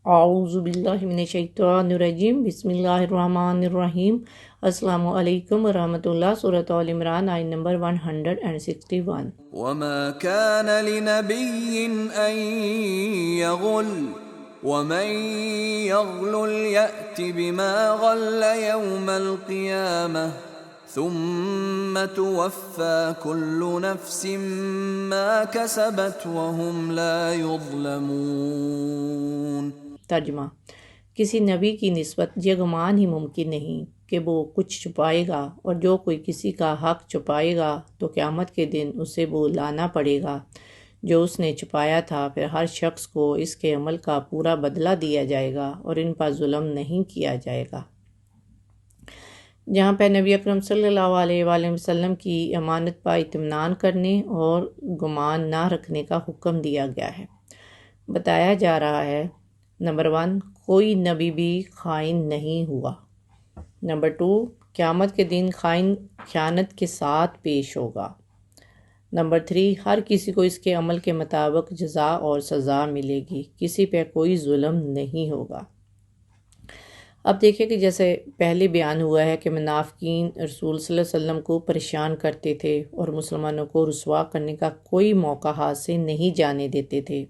اعوذ باللہ من الشیطان الرجیم، بسم اللہ الرحمن الرحیم۔ السلام علیکم ورحمۃ اللہ۔ سورۃ آل عمران، آیت نمبر 161۔ وما كان لنبي أن يغل ومن يغل يأت بما غل يوم القيامة ثم توفى كل نفس ما كسبت وهم لا يظلمون۔ ترجمہ: کسی نبی کی نسبت یہ گمان ہی ممکن نہیں کہ وہ کچھ چھپائے گا، اور جو کوئی کسی کا حق چھپائے گا تو قیامت کے دن اسے وہ لانا پڑے گا جو اس نے چھپایا تھا۔ پھر ہر شخص کو اس کے عمل کا پورا بدلہ دیا جائے گا اور ان پر ظلم نہیں کیا جائے گا۔ جہاں پہ نبی اکرم صلی اللہ علیہ وآلہ وسلم کی امانت پر اطمینان کرنے اور گمان نہ رکھنے کا حکم دیا گیا ہے۔ بتایا جا رہا ہے، نمبر 1، کوئی نبی بھی خائن نہیں ہوا۔ نمبر 2، قیامت کے دن خائن خیانت کے ساتھ پیش ہوگا۔ نمبر 3، ہر کسی کو اس کے عمل کے مطابق جزا اور سزا ملے گی، کسی پہ کوئی ظلم نہیں ہوگا۔ اب دیکھیں کہ جیسے پہلے بیان ہوا ہے کہ منافقین رسول صلی اللہ علیہ وسلم کو پریشان کرتے تھے اور مسلمانوں کو رسوا کرنے کا کوئی موقع ہاتھ سے نہیں جانے دیتے تھے۔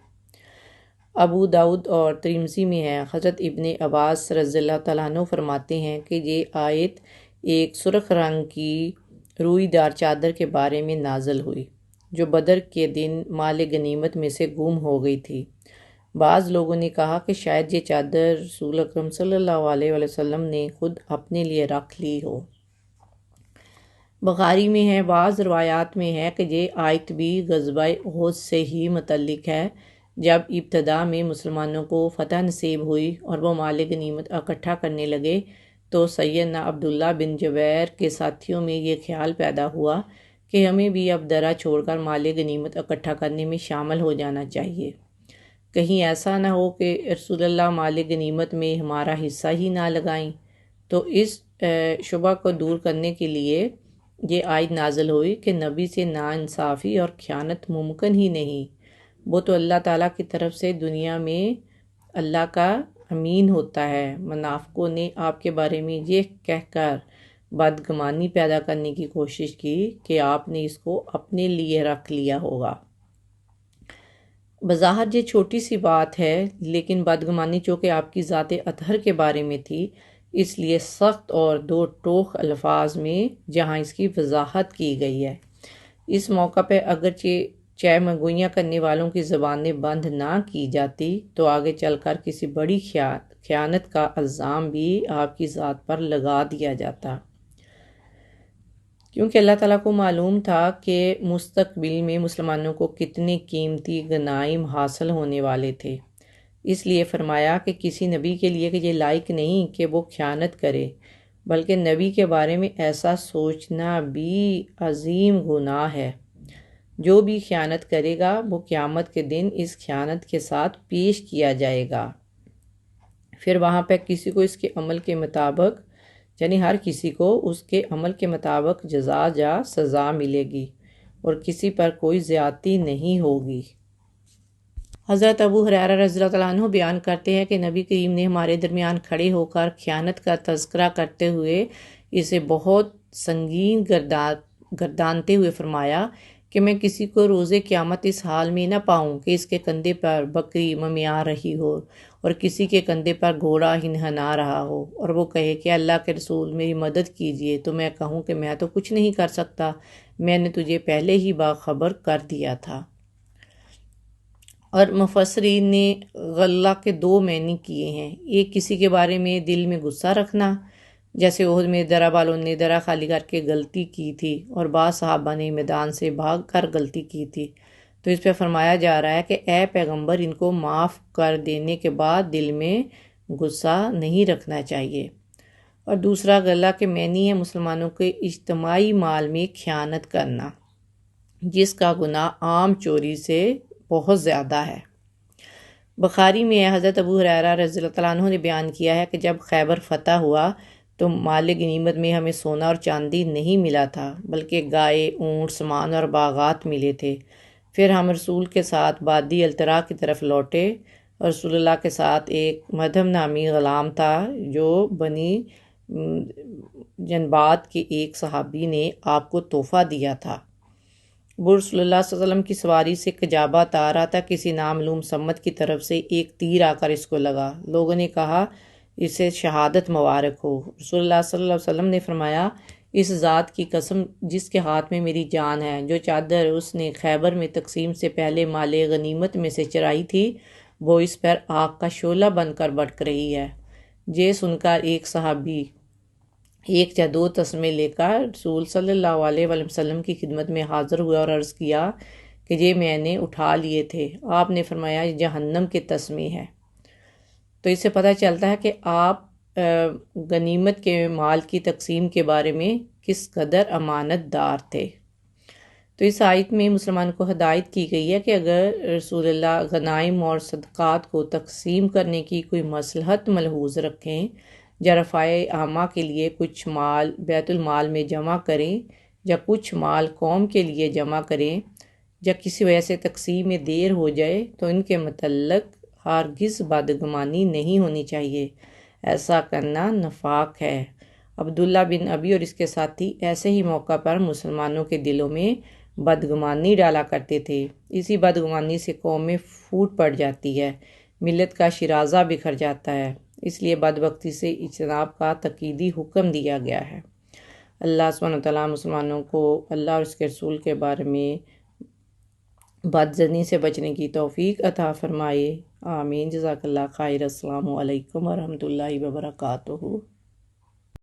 ابو داؤد اور ترمذی میں ہے، حضرت ابن عباس رضی اللہ تعالیٰ عنہ فرماتے ہیں کہ یہ آیت ایک سرخ رنگ کی روئی دار چادر کے بارے میں نازل ہوئی جو بدر کے دن مال غنیمت میں سے گم ہو گئی تھی۔ بعض لوگوں نے کہا کہ شاید یہ چادر رسول اکرم صلی اللہ علیہ وسلم نے خود اپنے لیے رکھ لی ہو۔ بخاری میں ہے، بعض روایات میں ہے کہ یہ آیت بھی غزوہ احد سے ہی متعلق ہے، جب ابتدا میں مسلمانوں کو فتح نصیب ہوئی اور وہ مال غنیمت اکٹھا کرنے لگے تو سیدنا عبداللہ بن جبیر کے ساتھیوں میں یہ خیال پیدا ہوا کہ ہمیں بھی اب درہ چھوڑ کر مال غنیمت اکٹھا کرنے میں شامل ہو جانا چاہیے، کہیں ایسا نہ ہو کہ رسول اللہ مال غنیمت میں ہمارا حصہ ہی نہ لگائیں۔ تو اس شبہ کو دور کرنے کے لیے یہ آیت نازل ہوئی کہ نبی سے ناانصافی اور خیانت ممکن ہی نہیں، وہ تو اللہ تعالیٰ کی طرف سے دنیا میں اللہ کا امین ہوتا ہے۔ منافقوں نے آپ کے بارے میں یہ کہہ کر بدگمانی پیدا کرنے کی کوشش کی کہ آپ نے اس کو اپنے لیے رکھ لیا ہوگا۔ بظاہر یہ چھوٹی سی بات ہے، لیکن بدگمانی چونکہ آپ کی ذات اطہر کے بارے میں تھی، اس لیے سخت اور دو ٹوک الفاظ میں جہاں اس کی وضاحت کی گئی ہے۔ اس موقع پہ اگرچہ چہمگوئیاں کرنے والوں کی زبانیں بند نہ کی جاتی تو آگے چل کر کسی بڑی خیانت کا الزام بھی آپ کی ذات پر لگا دیا جاتا، کیونکہ اللہ تعالیٰ کو معلوم تھا کہ مستقبل میں مسلمانوں کو کتنے قیمتی غنائم حاصل ہونے والے تھے۔ اس لیے فرمایا کہ کسی نبی کے لیے کہ یہ لائق نہیں کہ وہ خیانت کرے، بلکہ نبی کے بارے میں ایسا سوچنا بھی عظیم گناہ ہے۔ جو بھی خیانت کرے گا وہ قیامت کے دن اس خیانت کے ساتھ پیش کیا جائے گا، پھر وہاں پہ کسی کو اس کے عمل کے مطابق، یعنی ہر کسی کو اس کے عمل کے مطابق جزا یا سزا ملے گی اور کسی پر کوئی زیادتی نہیں ہوگی۔ حضرت ابو ہریرہ رضی اللہ تعالیٰ عنہ بیان کرتے ہیں کہ نبی کریم نے ہمارے درمیان کھڑے ہو کر خیانت کا تذکرہ کرتے ہوئے اسے بہت سنگین گردانتے ہوئے فرمایا کہ میں کسی کو روز قیامت اس حال میں نہ پاؤں کہ اس کے کندھے پر بکری ممیاں رہی ہو اور کسی کے کندھے پر گھوڑا ہنہنا رہا ہو، اور وہ کہے کہ اللہ کے رسول میری مدد کیجیے، تو میں کہوں کہ میں تو کچھ نہیں کر سکتا، میں نے تجھے پہلے ہی باخبر کر دیا تھا۔ اور مفسرین نے غلہ کے 2 معنی کیے ہیں، ایک کسی کے بارے میں دل میں غصہ رکھنا، جیسے احد میں درہ والوں نے درہ خالی کر کے غلطی کی تھی اور بعض صحابہ نے میدان سے بھاگ کر غلطی کی تھی، تو اس پہ فرمایا جا رہا ہے کہ اے پیغمبر ان کو معاف کر دینے کے بعد دل میں غصہ نہیں رکھنا چاہیے۔ اور دوسرا غلہ کے معنی ہے مسلمانوں کے اجتماعی مال میں خیانت کرنا، جس کا گناہ عام چوری سے بہت زیادہ ہے۔ بخاری میں ہے، حضرت ابو ہریرہ رضی اللہ تعالیٰ عنہ نے بیان کیا ہے کہ جب خیبر فتح ہوا تو مال غنیمت میں ہمیں سونا اور چاندی نہیں ملا تھا، بلکہ گائے، اونٹ، سامان اور باغات ملے تھے۔ پھر ہم رسول کے ساتھ وادی الترا کی طرف لوٹے رسول اللہ کے ساتھ ایک مدھم نامی غلام تھا جو بنی جنبات کے ایک صحابی نے آپ کو تحفہ دیا تھا۔ وہ رسول اللہ صلی اللہ علیہ وسلم کی سواری سے کجابات آ رہا تھا، کسی نامعلوم سمت کی طرف سے ایک تیر آ کر اس کو لگا۔ لوگوں نے کہا اسے شہادت مبارک ہو۔ رسول اللہ صلی اللہ علیہ وسلم نے فرمایا اس ذات کی قسم جس کے ہاتھ میں میری جان ہے، جو چادر اس نے خیبر میں تقسیم سے پہلے مال غنیمت میں سے چرائی تھی وہ اس پر آگ کا شعلہ بن کر بھڑک رہی ہے۔ یہ سن کر ایک صحابی ایک یا دو تسمے لے کر رسول صلی اللہ علیہ وسلم کی خدمت میں حاضر ہوا اور عرض کیا کہ یہ میں نے اٹھا لیے تھے۔ آپ نے فرمایا یہ جہنم کے تسمے ہے۔ تو اس سے پتہ چلتا ہے کہ آپ غنیمت کے مال کی تقسیم کے بارے میں کس قدر امانت دار تھے۔ تو اس آیت میں مسلمان کو ہدایت کی گئی ہے کہ اگر رسول اللہ غنائم اور صدقات کو تقسیم کرنے کی کوئی مصلحت ملحوظ رکھیں یا رفع عامہ کے لیے کچھ مال بیت المال میں جمع کریں یا کچھ مال قوم کے لیے جمع کریں یا کسی وجہ سے تقسیم میں دیر ہو جائے تو ان کے متعلق ہرگز بدگمانی نہیں ہونی چاہیے۔ ایسا کرنا نفاق ہے۔ عبداللہ بن ابی اور اس کے ساتھی ایسے ہی موقع پر مسلمانوں کے دلوں میں بدگمانی ڈالا کرتے تھے۔ اسی بدگمانی سے قوم میں پھوٹ پڑ جاتی ہے، ملت کا شیرازہ بکھر جاتا ہے۔ اس لیے بدبختی سے اجتناب کا تاکیدی حکم دیا گیا ہے۔ اللہ سبحانہ وتعالیٰ مسلمانوں کو اللہ اور اس کے رسول کے بارے میں بدظنی سے بچنے کی توفیق عطا فرمائے۔ آمین۔ جزاک اللہ خیر۔ السلام علیکم ورحمۃ اللہ وبرکاتہ۔